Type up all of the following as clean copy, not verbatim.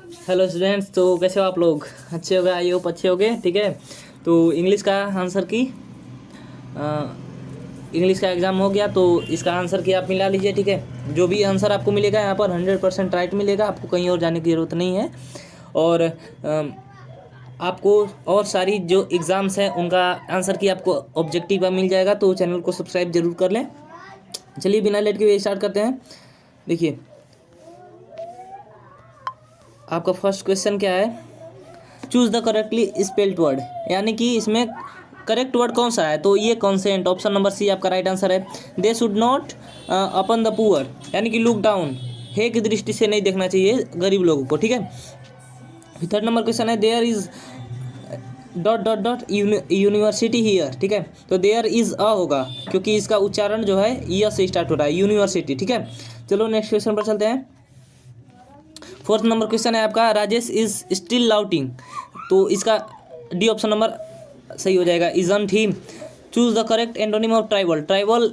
Hello students, तो कैसे हो आप लोग? अच्छे हो गए, आई होप अच्छे हो गए। ठीक है, तो इंग्लिश का आंसर की इंग्लिश का एग्ज़ाम हो गया, तो इसका आंसर की आप मिला लीजिए। ठीक है, जो भी आंसर आपको मिलेगा यहाँ पर 100% राइट मिलेगा, आपको कहीं और जाने की ज़रूरत नहीं है। और आपको और सारी जो एग्ज़ाम्स हैं उनका आंसर की आपको ऑब्जेक्टिव मिल जाएगा, तो चैनल को सब्सक्राइब जरूर कर लें। चलिए बिना लेट के स्टार्ट करते हैं। देखिए, आपका फर्स्ट क्वेश्चन क्या है? Choose the correctly spelled word, यानी कि इसमें करेक्ट वर्ड कौन सा है? तो ये कॉन्सेंट, ऑप्शन नंबर सी आपका राइट आंसर है। They should not upon the poor, यानी कि लुक डाउन, हे की दृष्टि से नहीं देखना चाहिए गरीब लोगों को। ठीक है, थर्ड नंबर क्वेश्चन है there is dot dot dot university here. ठीक है, तो देयर इज अ होगा, क्योंकि इसका उच्चारण जो है य से स्टार्ट हो रहा है, यूनिवर्सिटी। ठीक है, चलो नेक्स्ट क्वेश्चन पर चलते हैं। फोर्थ नंबर क्वेश्चन है आपका राजेश इज स्टिल लाउटिंग, तो इसका डी ऑप्शन नंबर सही हो जाएगा, isn't he. Choose the correct antonym of tribal. Tribal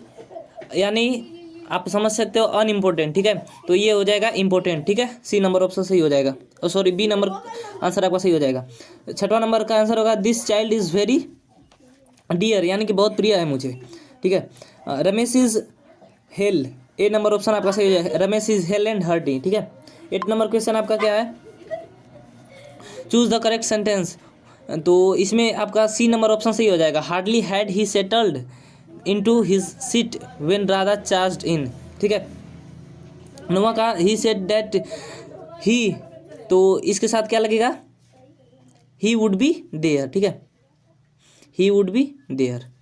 यानी आप समझ सकते हो अनइम्पोर्टेंट। ठीक है, तो ये हो जाएगा इम्पोर्टेंट। ठीक है, सी नंबर ऑप्शन सही हो जाएगा, सॉरी बी नंबर आंसर आपका सही हो जाएगा। छठवां नंबर का आंसर होगा this child is very dear, यानी कि बहुत प्रिय है मुझे। ठीक है, Ramesh is hale, A number option आपका सही हो जाएगा, Ramesh is hale and hearty. ठीक है, 8 नंबर क्वेश्चन आपका क्या है? चूज द करेक्ट सेंटेंस, तो इसमें आपका सी नंबर ऑप्शन सही हो जाएगा, hardly had he settled into his seat when Radha charged in. ठीक है, नौवां का ही सेड दैट ही, तो इसके साथ क्या लगेगा? He would be there. ठीक है, he would be there.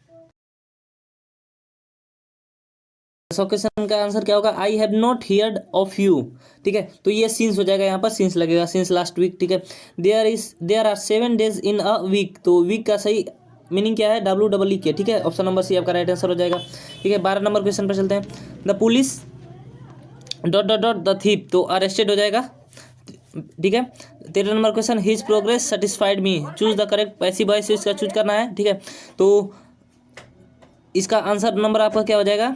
Question का आंसर क्या होगा? I have not heard of you. ठीक है, तो ये सीन्स हो जाएगा, यहाँ पर सीन्स लगेगा, सीन्स लास्ट वीक। ठीक है, there are 7 days in a week, तो वीक का सही मीनिंग क्या है? WEE के। ठीक है, ऑप्शन नंबर सी आपका राइट आंसर हो जाएगा। ठीक है, 12 नंबर क्वेश्चन पर चलते हैं। The police dot dot dot the thief, तो अरेस्टेड हो जाएगा। ठीक है, 13 number question his progress satisfied me. Choose the correct passive voice, इसका चूज करना है। ठीक है, तो इसका आंसर नंबर आपका क्या हो जाएगा?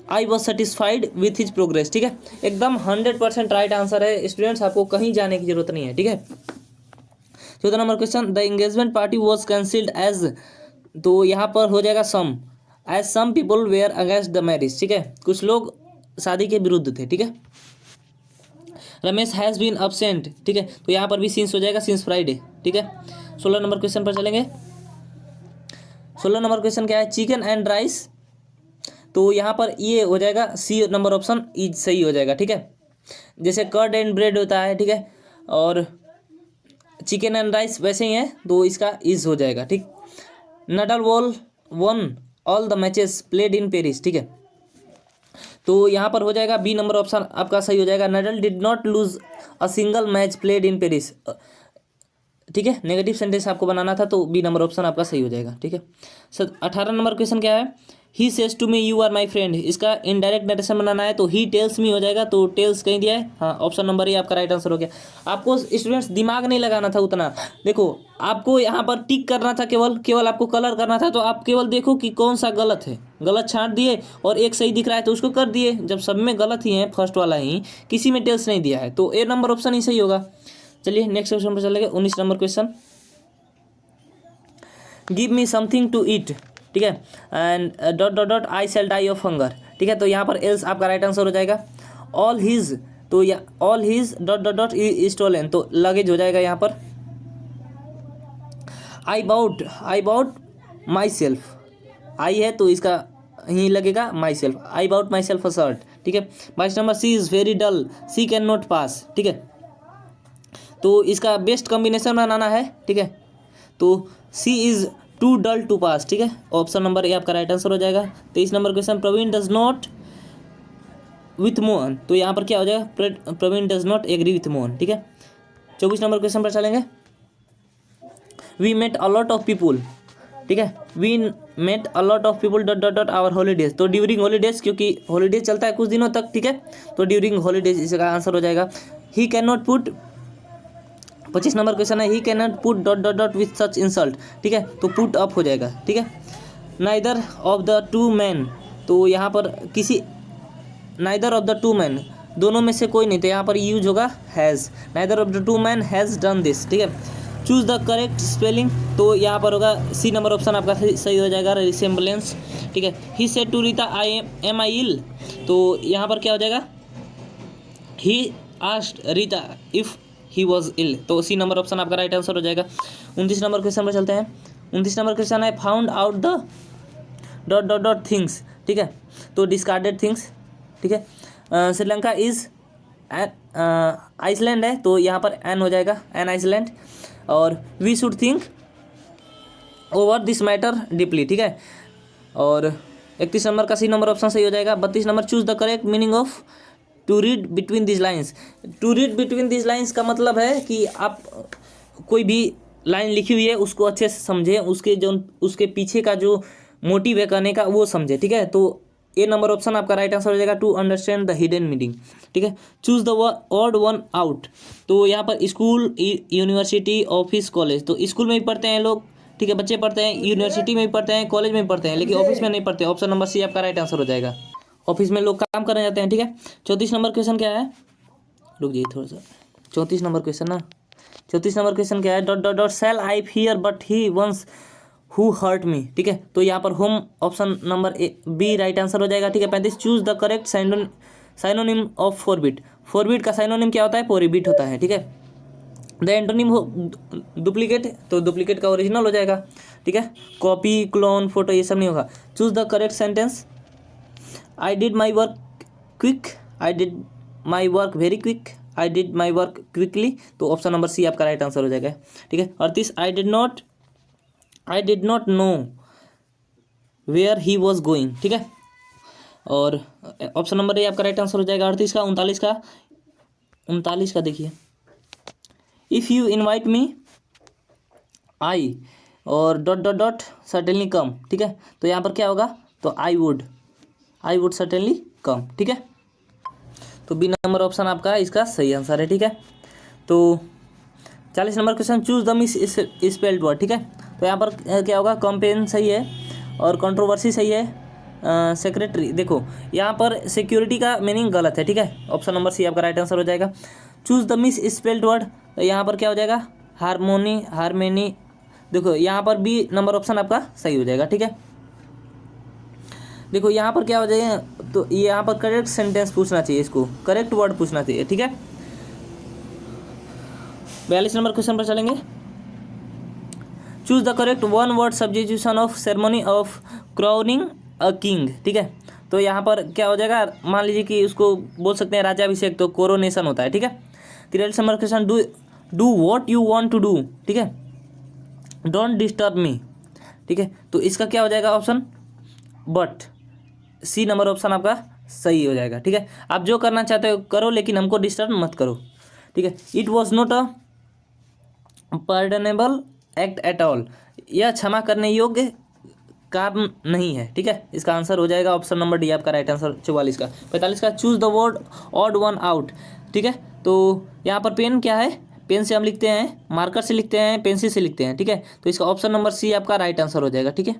I was satisfied with his progress. ठीक है, एकदम 100% राइट आंसर है स्टूडेंट्स, आपको कहीं जाने की जरूरत नहीं है। ठीक है, 14 number question the engagement party was cancelled as, तो यहाँ पर हो जाएगा some, as some people were against the marriage. ठीक है, कुछ लोग शादी के विरुद्ध थे। ठीक है, रमेश हैज़ बीन अब्सेंट। ठीक है, तो यहाँ पर भी सीन्स हो जाएगा, सीन्स फ्राइडे। ठीक है, 16 नंबर क्वेश्चन पर चलेंगे। 16 नंबर क्वेश्चन क्या है? चिकन एंड राइस, तो यहाँ पर ये हो जाएगा सी नंबर ऑप्शन इज सही हो जाएगा। ठीक है, जैसे कर्ड एंड ब्रेड होता है। ठीक है, और चिकन एंड राइस वैसे ही है, तो इसका इज हो जाएगा। ठीक, Nadal one all the matches played in Paris. ठीक है, तो यहाँ पर हो जाएगा बी नंबर ऑप्शन आपका सही हो जाएगा, Nadal did not lose a single match played in Paris. ठीक है, नेगेटिव सेंटेंस आपको बनाना था, तो बी नंबर ऑप्शन आपका सही हो जाएगा। ठीक है, सर 18 नंबर क्वेश्चन क्या है? He says to me you are my friend, इसका इनडायरेक्ट नरेशन बनाना है, तो ही टेल्स मी हो जाएगा, तो टेल्स कहीं दिया है, हाँ ऑप्शन नंबर ए आपका राइट आंसर हो गया। आपको स्टूडेंट्स दिमाग नहीं लगाना था उतना, देखो आपको यहाँ पर टिक करना था, केवल आपको कलर करना था, तो आप केवल देखो कि कौन सा गलत है, गलत छांट दिए, और एक सही दिख रहा है तो उसको कर दिए। जब सब में गलत ही है, फर्स्ट वाला ही, किसी में टेल्स नहीं दिया है, तो ए नंबर ऑप्शन ही सही होगा। चलिए नेक्स्ट क्वेश्चन पर चलेंगे। 19 number question, give me something to eat. ठीक है, and dot dot dot I shall die of hunger. ठीक है, तो यहाँ पर एल्स आपका राइट आंसर हो जाएगा। ऑल हिज, तो या all his dot dot dot stolen, तो लगेज हो जाएगा यहाँ पर। आई बाउट माई सेल्फ, आई है तो इसका ही लगेगा myself, I bought myself a shirt. ठीक है, 22 number she is very dull, she can not pass. ठीक है, तो इसका बेस्ट कॉम्बिनेशन बनाना है। ठीक है, तो सी इज़ टू डल टू पास। ठीक है, ऑप्शन नंबर ए आपका राइट आंसर हो जाएगा। 23 number question, Praveen does not with Mohan, तो यहाँ पर क्या हो जाएगा? Praveen does not agree with Mohan. ठीक है, 24 नंबर क्वेश्चन पर चलेंगे। We met a lot of people. ठीक है, we met a lot of people dot dot dot our holidays, तो ड्यूरिंग हॉलीडेज, क्योंकि हॉलीडेज चलता है कुछ दिनों तक। ठीक है, तो ड्यूरिंग हॉलीडेज इसका आंसर हो जाएगा। He can not put, 25 number question है, he can not put dot dot dot with such insult. ठीक है, तो पुट अप हो जाएगा। ठीक है, neither of the two man, तो यहाँ पर किसी neither of the two man दोनों में से कोई नहीं, तो यहाँ पर यूज होगा has, neither of the two man has done this, ठीक है। चूज द करेक्ट स्पेलिंग, तो यहाँ पर होगा सी नंबर ऑप्शन आपका सही हो जाएगा, रिसेम्बलेंस, ठीक है। He said to Rita am I ill, तो यहाँ पर क्या हो जाएगा, he asked Rita if he was ill, तो सी नंबर ऑप्शन आपका राइट आंसर हो जाएगा। 29 नंबर क्वेश्चन पर चलते हैं। 29 नंबर क्वेश्चन है found out the dot dot dot things, ठीक है, तो डिस्कार्डेड थिंग्स, ठीक है। श्रीलंका इज आइसलैंड है, तो यहाँ पर एन हो जाएगा, एन आइसलैंड। और we should think over this matter deeply, ठीक है। और 31 नंबर का सी नंबर ऑप्शन सही हो जाएगा। 32 number choose the correct meaning of to read between this lines. To read between this lines का मतलब है कि आप कोई भी लाइन लिखी हुई है उसको अच्छे से समझें, उसके जो उसके पीछे का जो मोटिव है कहने का वो समझे, ठीक है। तो ए नंबर ऑप्शन आपका राइट आंसर हो जाएगा, to understand the hidden meaning, ठीक है। Choose the odd one out, तो यहाँ पर स्कूल, यूनिवर्सिटी, ऑफिस, कॉलेज, तो स्कूल में भी पढ़ते हैं लोग, ठीक है, बच्चे पढ़ते हैं, यूनिवर्सिटी में भी पढ़ते हैं, कॉलेज में भी पढ़ते हैं, लेकिन ऑफिस में नहीं पढ़ते। ऑप्शन नंबर सी आपका राइट आंसर हो जाएगा, ऑफिस में लोग काम करने जाते हैं, ठीक है। 34 नंबर क्वेश्चन क्या है, रुक जाइए थोड़ा सा, 34 नंबर क्वेश्चन ना, 34 नंबर क्वेश्चन क्या है, dot dot dot shall I fear but he once who hurt me, ठीक है, तो यहाँ पर whom option number B right answer हो जाएगा, ठीक है। 35 choose the correct synonym of forbid. Forbid का साइनोनिम क्या होता है, प्रोहिबिट होता है, ठीक है। द एंटोनिम हो डुप्लीकेट, तो डुप्लीकेट का ओरिजिनल हो जाएगा, ठीक है। कॉपी, क्लोन, फोटो ये सब नहीं होगा। Choose the correct sentence, I did my work quick, I did my work very quick, I did my work quickly, तो ऑप्शन नंबर सी आपका राइट आंसर हो जाएगा, ठीक है। 38 I did not know where he was going, ठीक है, और option number A आपका राइट आंसर हो जाएगा। 38 का 39 का देखिए, इफ़ यू इन्वाइट मी आई और डॉट डॉट डॉट सर्टेनली कम, ठीक है, तो यहाँ पर क्या होगा, तो आई वुड सर्टेनली कम, ठीक है। तो बी नंबर ऑप्शन आपका इसका सही आंसर है, ठीक है। तो 40 number question choose the miss spelled word, ठीक है, तो यहाँ पर क्या होगा, कंपेन सही है और कंट्रोवर्सी सही है। सेक्रेटरी, देखो यहाँ पर सिक्योरिटी का मीनिंग गलत है, ठीक है, ऑप्शन नंबर सी आपका राइट आंसर हो जाएगा। Choose the miss spelled word, तो यहाँ पर क्या हो जाएगा, हारमोनी, देखो यहाँ पर बी नंबर ऑप्शन आपका सही हो जाएगा, ठीक है। देखो यहाँ पर क्या हो जाएगा, तो यहाँ पर करेक्ट सेंटेंस पूछना चाहिए, इसको करेक्ट वर्ड पूछना चाहिए, ठीक है। 42 नंबर क्वेश्चन पर चलेंगे। Choose the correct one word substitution of ceremony of crowning a king, ठीक है, तो यहाँ पर क्या हो जाएगा, मान लीजिए कि उसको बोल सकते हैं राज्याभिषेक, तो कोरोनेशन होता है, ठीक है। 43 number question do what you want to do, ठीक है, डोंट डिस्टर्ब मी, ठीक है, तो इसका क्या हो जाएगा option, but C number option आपका सही हो जाएगा, ठीक है। आप जो करना चाहते हो करो, लेकिन हमको डिस्टर्ब मत करो, ठीक है। It was not a pardonable act at all, यह क्षमा करने योग्य काम नहीं है, ठीक है, इसका आंसर हो जाएगा ऑप्शन नंबर डी आपका राइट आंसर। 44 का 45 का choose the word odd one out, ठीक है, तो यहाँ पर पेन क्या है, पेन से हम लिखते हैं, मार्कर से लिखते हैं, पेंसिल से लिखते हैं, ठीक है, तो इसका ऑप्शन नंबर सी आपका राइट आंसर हो जाएगा, ठीक है।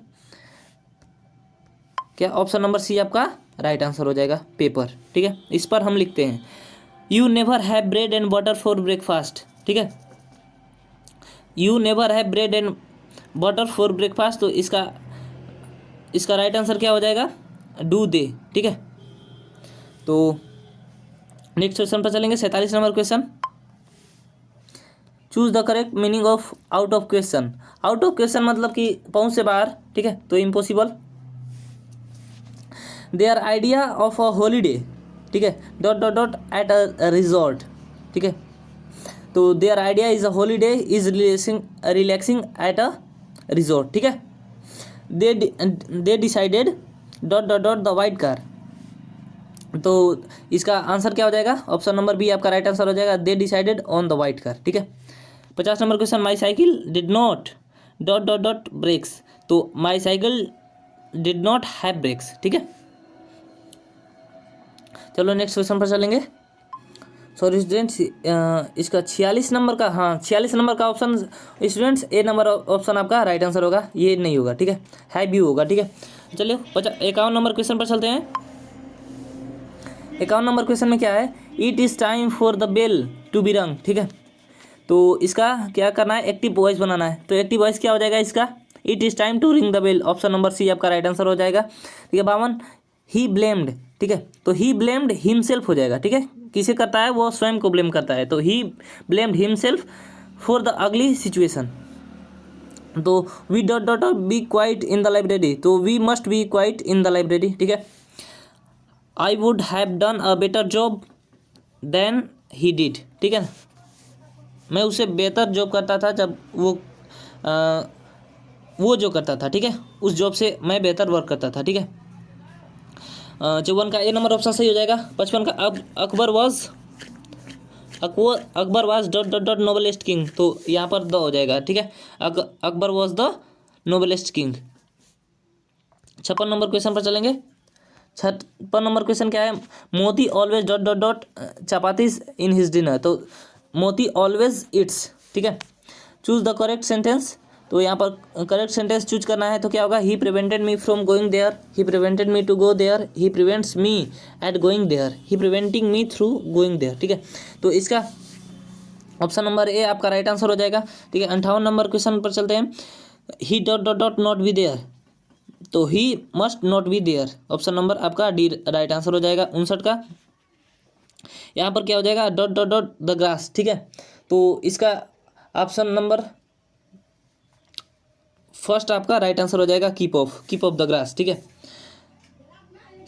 क्या ऑप्शन नंबर सी आपका राइट आंसर हो जाएगा, पेपर, ठीक है, इस पर हम लिखते हैं। You never have bread and butter for breakfast, ठीक है, you never have bread and butter for breakfast, तो इसका राइट आंसर क्या हो जाएगा, डू दे, ठीक है। तो नेक्स्ट क्वेश्चन पर चलेंगे। 47 number question choose the correct meaning of out of question. Out of question मतलब कि पहुंच से बाहर, ठीक है, तो impossible. Their idea of a holiday, ठीक है, dot dot dot at a resort, ठीक है, तो their idea is a holiday is relaxing at a resort, ठीक है। They decided dot dot dot the white car, तो इसका आंसर क्या हो जाएगा, ऑप्शन नंबर बी आपका राइट आंसर हो जाएगा, they decided on the white car, ठीक है। 50 number question my cycle did not dot dot dot brakes, तो my cycle did not have brakes, ठीक है। चलो नेक्स्ट क्वेश्चन पर चलेंगे। सॉरी स्टूडेंट्स, इसका 46 नंबर का, हाँ 46 नंबर का ऑप्शन स्टूडेंट्स ए नंबर ऑप्शन आपका राइट आंसर होगा, ये नहीं होगा, ठीक है भी होगा, ठीक है। चलिए 51 नंबर क्वेश्चन पर चलते हैं। 51 नंबर क्वेश्चन में क्या है, it is time for the bell to be rung, ठीक है। तो इसका क्या करना है, एक्टिव वॉइस बनाना है। तो एक्टिव वॉइस क्या हो जाएगा इसका, it is time to ring the bell, option number C आपका राइट आंसर हो जाएगा, ठीक है। 52, ही ब्लेम्ड, ठीक है। तो ही ब्लेम्ड हिमसेल्फ हो जाएगा, ठीक है। किसे करता है, वो स्वयं को ब्लेम करता है। तो he blamed himself for the ugly situation. तो we dot dot be quite in the library, तो we must be quite in the library, ठीक है। I would have done a better job than he did, ठीक है। मैं उसे बेहतर job करता था जब वो जो करता था, ठीक है, उस जॉब से मैं बेहतर वर्क करता था, ठीक है। 54 का ए नंबर ऑप्शन सही हो जाएगा। 55 का Akbar was dot dot dot noblest king, तो यहाँ पर द हो जाएगा, ठीक है। Akbar was the noblest king. 56 number question पर चलेंगे। 56 नंबर क्वेश्चन क्या है, Moti always dot dot dot chapatis in his dinner, तो मोती ऑलवेज इट्स, ठीक है। चूज द करेक्ट सेंटेंस, तो यहाँ पर करेक्ट सेंटेंस चूज करना है। तो क्या होगा, he prevented me from going there, he prevented me to go there, he prevents me at going there, he preventing me through going there, ठीक है। तो इसका ऑप्शन नंबर ए आपका राइट आंसर हो जाएगा, ठीक है। 58 नंबर क्वेश्चन पर चलते हैं। He dot dot dot not be there, तो he must not be there, option number आपका डी राइट आंसर हो जाएगा। 59 का यहाँ पर क्या हो जाएगा, dot dot dot the grass, ठीक है। तो इसका ऑप्शन नंबर फर्स्ट आपका राइट आंसर हो जाएगा, कीप ऑफ द ग्रास, ठीक है।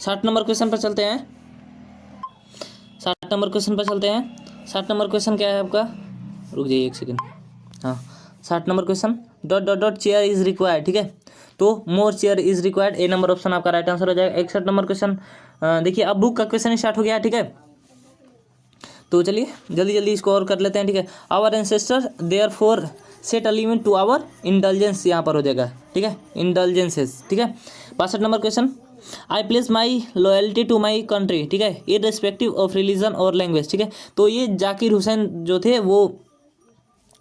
60 नंबर क्वेश्चन पर चलते हैं। 60 नंबर क्वेश्चन पर चलते हैं। 60 नंबर क्वेश्चन क्या है आपका, रुक जाइए एक सेकेंड, हाँ। 60 number question, dot dot dot chair is required, ठीक है। तो more chair is required, A number option आपका राइट आंसर हो जाएगा। 61 नंबर क्वेश्चन, देखिए अब बुक का क्वेश्चन स्टार्ट हो गया, ठीक है। तो चलिए जल्दी जल्दी इसको और कर लेते हैं, ठीक है। Our ancestor therefore set a limit to our intelligence, यहाँ पर हो जाएगा, ठीक है, इंटेलिजेंसेस, ठीक है। 62 number question, I place my loyalty to my country, ठीक है, इररिस्पेक्टिव ऑफ रिलीजन और लैंग्वेज, ठीक है। तो ये जाकिर हुसैन जो थे वो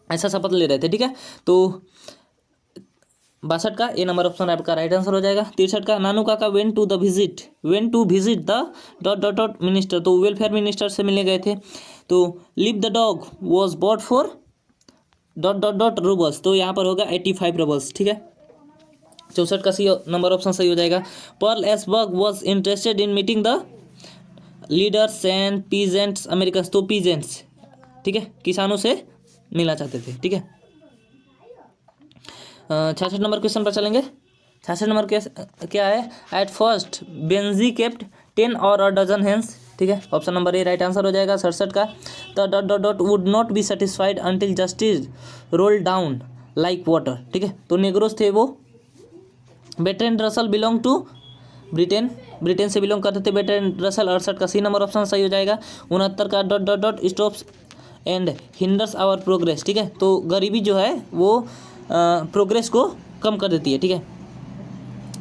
ऐसा शपथ ले रहे थे, ठीक है। तो 62 का ए नंबर ऑप्शन आपका राइट आंसर हो जाएगा। 63 का Nanu Kaka went to visit the dot dot dot minister, तो वेलफेयर मिनिस्टर से मिलने गए थे। तो live the dog was bought for dot dot dot roubles, तो यहाँ पर होगा 85 रूबल्स, ठीक है। 64 का सी नंबर ऑप्शन सही हो जाएगा। Pearl S Berg was interested in meeting the leaders and peasants American, तो पीजेंट्स, ठीक है, किसानों से मिलना चाहते थे, ठीक है। 66 नंबर क्वेश्चन पर चलेंगे। 66 नंबर क्या है, एट फर्स्ट बेंजी केप्ट 10 और अ डजन हेंस, ठीक है, option number A right answer हो जाएगा। 67 का the dot dot dot would not be satisfied until justice roll down like water, ठीक है। तो नेग्रोस थे वो। बेट्रेंड रसल बिलोंग टू ब्रिटेन से बिलोंग करते थे बेट्रेंड रसल। 68 का सी नंबर ऑप्शन सही हो जाएगा। 69 का dot dot dot stops and hinders our progress, ठीक है। तो गरीबी जो है वो प्रोग्रेस को कम कर देती है, ठीक है।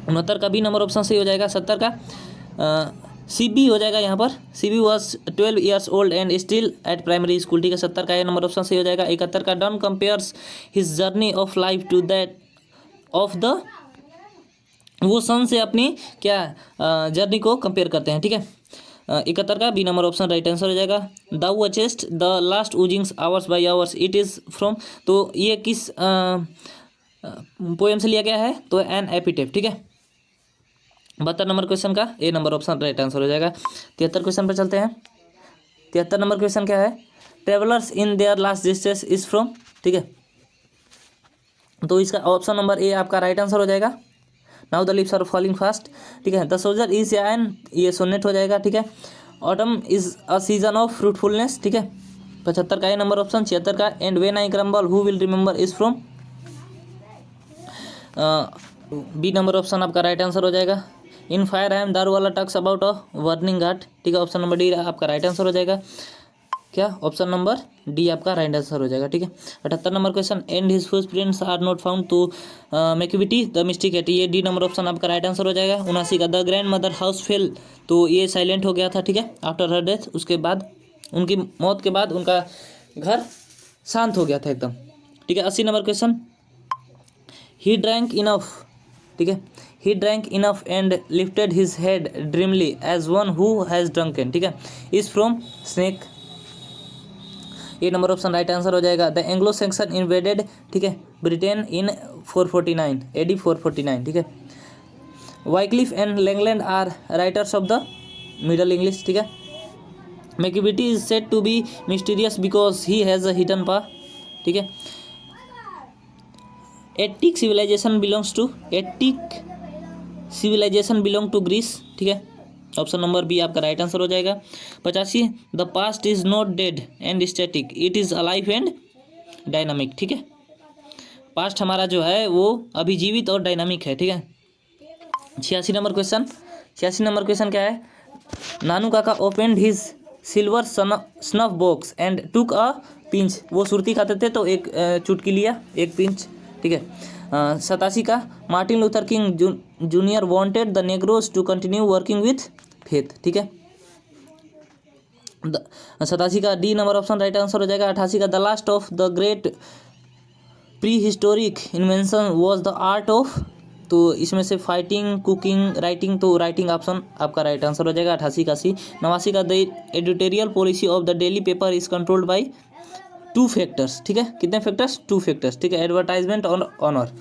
69 का बी नंबर ऑप्शन सही हो जाएगा। 70 का सी बी हो जाएगा, यहाँ पर C B was 12 years old and still at primary school, ठीक है। 70 का ए नंबर ऑप्शन सही हो जाएगा। 71 का Donne compares his journey of life to that of the, वो सन से अपनी क्या जर्नी को कंपेयर करते हैं, ठीक है। 71 का B number option right answer हो जाएगा। The watchest the last oozings hours by hours it is from, तो ये किस पोएम से लिया गया है, तो एन एपिटेफ, ठीक है। 72 नंबर क्वेश्चन का A number option right answer हो जाएगा। 73 क्वेश्चन पर चलते हैं। 73 नंबर क्वेश्चन क्या है, travellers in their last distance is from, ठीक है। तो इसका ऑप्शन नंबर ए आपका राइट आंसर हो जाएगा। Now the lips are falling fast, ठीक है। द सोल्जर इज एन, ये सोनेट हो जाएगा, ठीक है। Autumn is a season of fruitfulness, ठीक है। 75 का ए नंबर ऑप्शन। 76 का and when I crumble who will remember is from, B number option आपका राइट आंसर हो जाएगा। In fire I am Daruwalla talks about a burning ghat, ठीक है, option number D आपका राइट आंसर हो जाएगा। क्या, ऑप्शन नंबर डी आपका राइट आंसर हो जाएगा, ठीक है। 78 number question, and his footprints are not found, तो मैक्विटी द मिस्टिक है, ये डी नंबर ऑप्शन आपका राइट आंसर हो जाएगा। 79 का the grandmother house fell, तो ये साइलेंट हो गया था, ठीक है, आफ्टर हर डेथ, उसके बाद उनकी मौत के बाद उनका घर शांत हो गया था एकदम, ठीक है। 80 number question, he drank enough, ठीक है, he drank enough and lifted his head dreamily as one who has drunken, ठीक है, इज फ्रॉम स्नेक। ये नंबर ऑप्शन राइट आंसर हो जाएगा। द एंग्लो सैक्सन इन्वेडेड, ठीक है, ब्रिटेन इन 449 AD 449, ठीक है। Wycliffe and Langland are writers of the Middle English, ठीक है। Macavity is said to be mysterious because he has a hidden paw, ठीक है। Attic civilization belong to Greece, ठीक है। ऑप्शन नंबर बी आपका right answer हो जाएगा। 85 the past is not dead and static, it is alive and dynamic, ठीक है। Past हमारा जो है वो अभी जीवित और डायनामिक है, ठीक है। 86 नंबर क्वेश्चन क्या है? नानू काका opened his silver snuff box and took a pinch. वो सुरती खाते थे तो एक चुटकी लिया, एक पिंच, ठीक है। 87 का Martin Luther King Junior wanted the Negroes to continue working with faith, ठीक है। 87 का D number option right answer हो जाएगा। 88 का the last of the great prehistoric invention was the art of, तो इसमें से फाइटिंग, कुकिंग, राइटिंग, तो राइटिंग ऑप्शन आपका राइट आंसर हो जाएगा। 88 का सी। 89 का the editorial policy of the daily paper is controlled bye 2 factors, ठीक है। कितने फैक्टर्स? 2 फैक्टर्स, ठीक है। एडवर्टाइजमेंट और honour.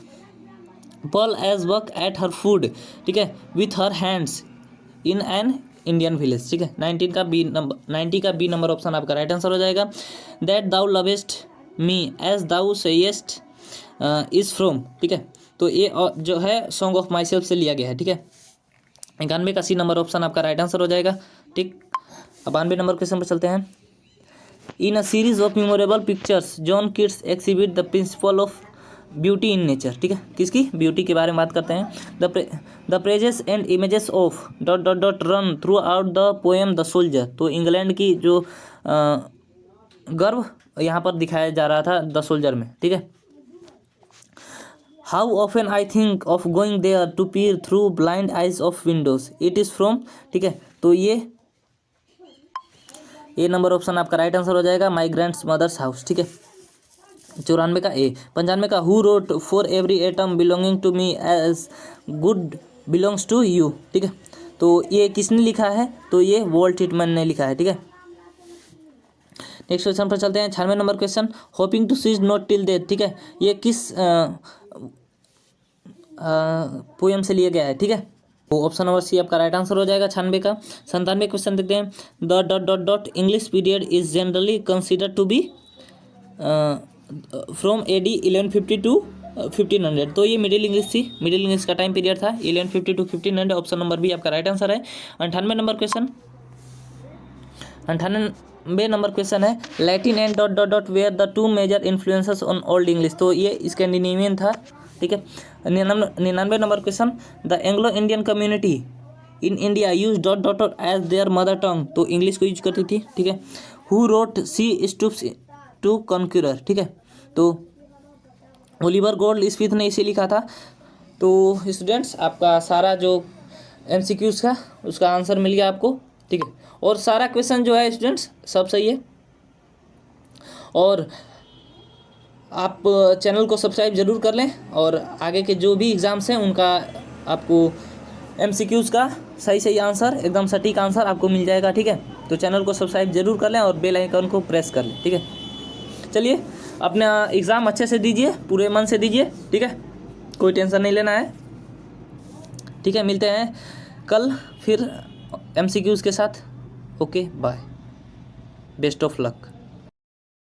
Pearl as work at her food, ठीक है, with her hands in an Indian village, ठीक है। 90 का बी नंबर ऑप्शन आपका राइट आंसर हो जाएगा। That thou lovest me as thou sayest is from, ठीक है, तो ये जो है सॉन्ग ऑफ माई सेल्फ से लिया गया है, ठीक है। 91 का सी नंबर ऑप्शन आपका राइट आंसर हो जाएगा, ठीक। 92 नंबर क्वेश्चन पर चलते हैं। In a series of memorable pictures John Keats exhibit the principle of beauty in nature, ठीक है। किसकी? ब्यूटी के बारे में बात करते हैं। The praises and images of dot dot dot run through out the poem the soldier, तो इंग्लैंड की जो गर्व यहाँ पर दिखाया जा रहा था द सोल्जर में, ठीक है। How often I think of going there to peer through blind eyes of windows, it is from, ठीक है, तो ये नंबर ऑप्शन आपका राइट आंसर हो जाएगा। माई ग्रैंड मदर्स हाउस, ठीक है। 94 का ए। 95 का who wrote for every atom belonging to me as good belongs to you, ठीक है, तो ये किसने लिखा है? तो ये वॉल्ट व्हिटमैन ने लिखा है, ठीक है। नेक्स्ट क्वेश्चन पर चलते हैं। 96 नंबर question. Hoping to cease not till death, ठीक है, ये किस पोएम से लिया गया है, ठीक है, तो ऑप्शन नंबर सी आपका राइट आंसर हो जाएगा। 96 का। 97 क्वेश्चन देखते हैं। The dot dot dot English period is generally considered to be from AD 1150 to 1500, तो ये मिडिल इंग्लिश थी, मिडिल इंग्लिश का टाइम पीरियड था 1150 टू 1500। ऑप्शन नंबर बी आपका राइट आंसर है। 98 नंबर क्वेश्चन। 98 नंबर क्वेश्चन है। Latin and dot dot dot where the 2 major influences on old English, तो ये स्कैंडिनेवियन था, ठीक है। 99 number question. The Anglo Indian community in India use dot dot dot as their mother tongue, तो English को use करती थी, ठीक है। Who wrote She Stoops to Conquer, ठीक है, तो ओलिवर गोल्ड स्मिथ ने इसे लिखा था। तो स्टूडेंट्स आपका सारा जो MCQs का उसका आंसर मिल गया आपको, ठीक है, और सारा क्वेश्चन जो है स्टूडेंट्स सब सही है। और आप चैनल को सब्सक्राइब जरूर कर लें और आगे के जो भी एग्ज़ाम्स हैं उनका आपको MCQs का सही आंसर, एकदम सटीक आंसर आपको मिल जाएगा, ठीक है। तो चैनल को सब्सक्राइब जरूर कर लें और बेल आइकन को प्रेस कर लें, ठीक है। चलिए अपना एग्ज़ाम अच्छे से दीजिए, पूरे मन से दीजिए, ठीक है, कोई टेंशन नहीं लेना है, ठीक है। मिलते हैं कल फिर MCQs के साथ। Okay bye, best of luck.